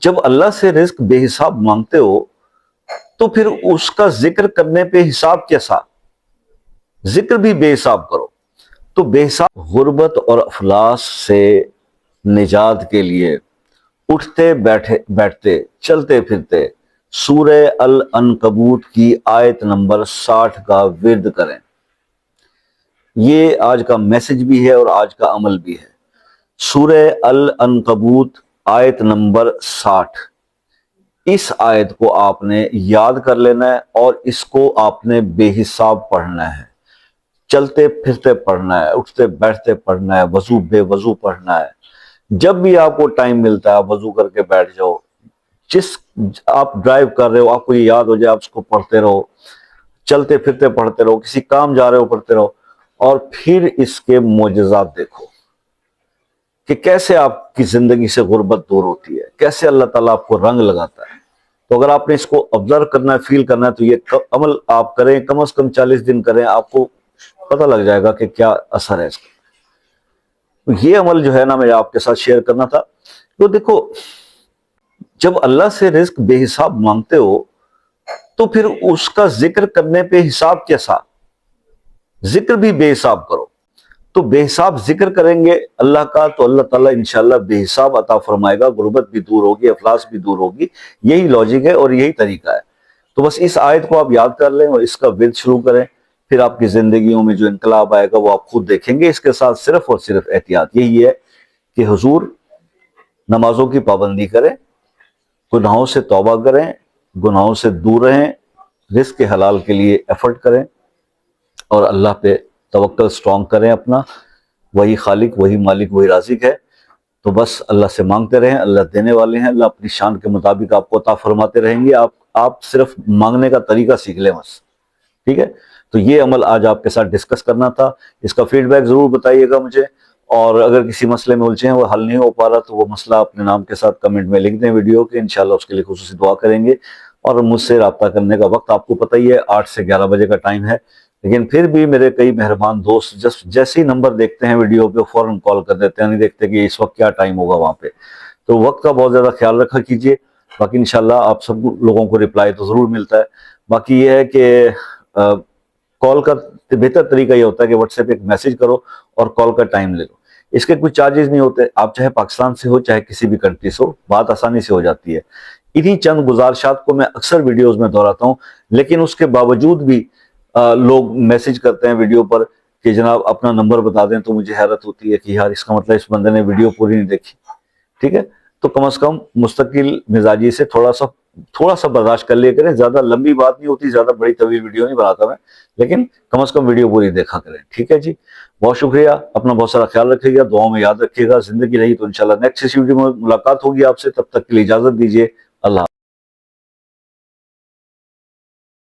جب اللہ سے رزق بے حساب مانگتے ہو تو پھر اس کا ذکر کرنے پہ حساب کیسا؟ ذکر بھی بے حساب کرو تو بے حساب۔ غربت اور افلاس سے نجات کے لیے اٹھتے بیٹھتے چلتے پھرتے سورہ العنکبوت کی آیت نمبر 60 کا ورد کریں۔ یہ آج کا میسج بھی ہے اور آج کا عمل بھی ہے۔ سورہ العنکبوت آیت نمبر 60، اس آیت کو آپ نے یاد کر لینا ہے اور اس کو آپ نے بے حساب پڑھنا ہے، چلتے پھرتے پڑھنا ہے، اٹھتے بیٹھتے پڑھنا ہے، وضو بے وضو پڑھنا ہے۔ جب بھی آپ کو ٹائم ملتا ہے آپ وضو کر کے بیٹھ جاؤ، جس آپ ڈرائیو کر رہے ہو آپ کو یہ یاد ہو جائے آپ اس کو پڑھتے رہو، چلتے پھرتے پڑھتے رہو، کسی کام جا رہے ہو پڑھتے رہو، اور پھر اس کے معجزات دیکھو کہ کیسے آپ کی زندگی سے غربت دور ہوتی ہے، کیسے اللہ تعالیٰ آپ کو رنگ لگاتا ہے۔ تو اگر آپ نے اس کو آبزرو کرنا ہے، فیل کرنا ہے، تو یہ عمل آپ کریں، کم از کم 40 دن کریں، آپ کو پتہ لگ جائے گا کہ کیا اثر ہے اس کا۔ یہ عمل جو ہے نا میں آپ کے ساتھ شیئر کرنا تھا۔ تو دیکھو، جب اللہ سے رزق بے حساب مانگتے ہو تو پھر اس کا ذکر کرنے پہ حساب کیسا؟ ذکر بھی بے حساب کرو تو بے حساب ذکر کریں گے اللہ کا تو اللہ تعالیٰ انشاءاللہ بے حساب عطا فرمائے گا، غربت بھی دور ہوگی، افلاس بھی دور ہوگی۔ یہی لاجک ہے اور یہی طریقہ ہے۔ تو بس اس آیت کو آپ یاد کر لیں اور اس کا ورد شروع کریں، پھر آپ کی زندگیوں میں جو انقلاب آئے گا وہ آپ خود دیکھیں گے۔ اس کے ساتھ صرف اور صرف احتیاط یہی ہے کہ حضور نمازوں کی پابندی کریں، گناہوں سے توبہ کریں، گناہوں سے دور رہیں، رزق حلال کے لیے ایفرٹ کریں اور اللہ پہ توکل سٹرونگ کریں اپنا۔ وہی خالق، وہی مالک، وہی رازق ہے۔ تو بس اللہ سے مانگتے رہیں، اللہ دینے والے ہیں، اللہ اپنی شان کے مطابق آپ کو عطا فرماتے رہیں گے۔ آپ صرف مانگنے کا طریقہ سیکھ لیں بس، ٹھیک ہے؟ تو یہ عمل آج آپ کے ساتھ ڈسکس کرنا تھا۔ اس کا فیڈ بیک ضرور بتائیے گا مجھے، اور اگر کسی مسئلے میں الجھے ہیں وہ حل نہیں ہو پا رہا تو وہ مسئلہ اپنے نام کے ساتھ کمنٹ میں لکھ دیں ویڈیو کے، انشاءاللہ اس کے لیے خصوصی دعا کریں گے۔ اور مجھ سے رابطہ کرنے کا وقت آپ کو پتہ ہی ہے، 8 سے 11 بجے کا ٹائم ہے، لیکن پھر بھی میرے کئی مہربان دوست جیسے ہی نمبر دیکھتے ہیں ویڈیو پہ فوراً کال کر دیتے ہیں، نہیں دیکھتے کہ اس وقت کیا ٹائم ہوگا وہاں پہ۔ تو وقت کا بہت زیادہ خیال رکھا کیجئے، باقی انشاءاللہ آپ سب لوگوں کو رپلائی تو ضرور ملتا ہے۔ باقی یہ ہے کہ کال کا بہتر طریقہ یہ ہوتا ہے کہ واٹس ایپ پہ ایک میسج کرو اور کال کا ٹائم لے لو۔ اس کے کوئی چارجز نہیں ہوتے، آپ چاہے پاکستان سے ہو چاہے کسی بھی کنٹری سے ہو، بات آسانی سے ہو جاتی ہے۔ انہی چند گزارشات کو میں اکثر ویڈیوز میں دہراتا ہوں، لیکن اس کے باوجود بھی لوگ میسج کرتے ہیں ویڈیو پر کہ جناب اپنا نمبر بتا دیں، تو مجھے حیرت ہوتی ہے کہ یار اس کا مطلب اس بندے نے ویڈیو پوری نہیں دیکھی، ٹھیک ہے؟ تو کم از کم مستقل مزاجی سے تھوڑا سا برداشت کر لیا کریں۔ زیادہ لمبی بات نہیں ہوتی، زیادہ بڑی طویل ویڈیو نہیں بناتا میں، لیکن کم از کم ویڈیو پوری دیکھا کریں، ٹھیک ہے جی؟ بہت شکریہ، اپنا بہت سارا خیال رکھیے گا، دعاؤں میں یاد رکھیے گا۔ زندگی رہی تو انشاءاللہ نیکسٹ ویڈیو میں ملاقات ہوگی آپ سے، تب تک کے لیے اجازت دیجیے، اللہ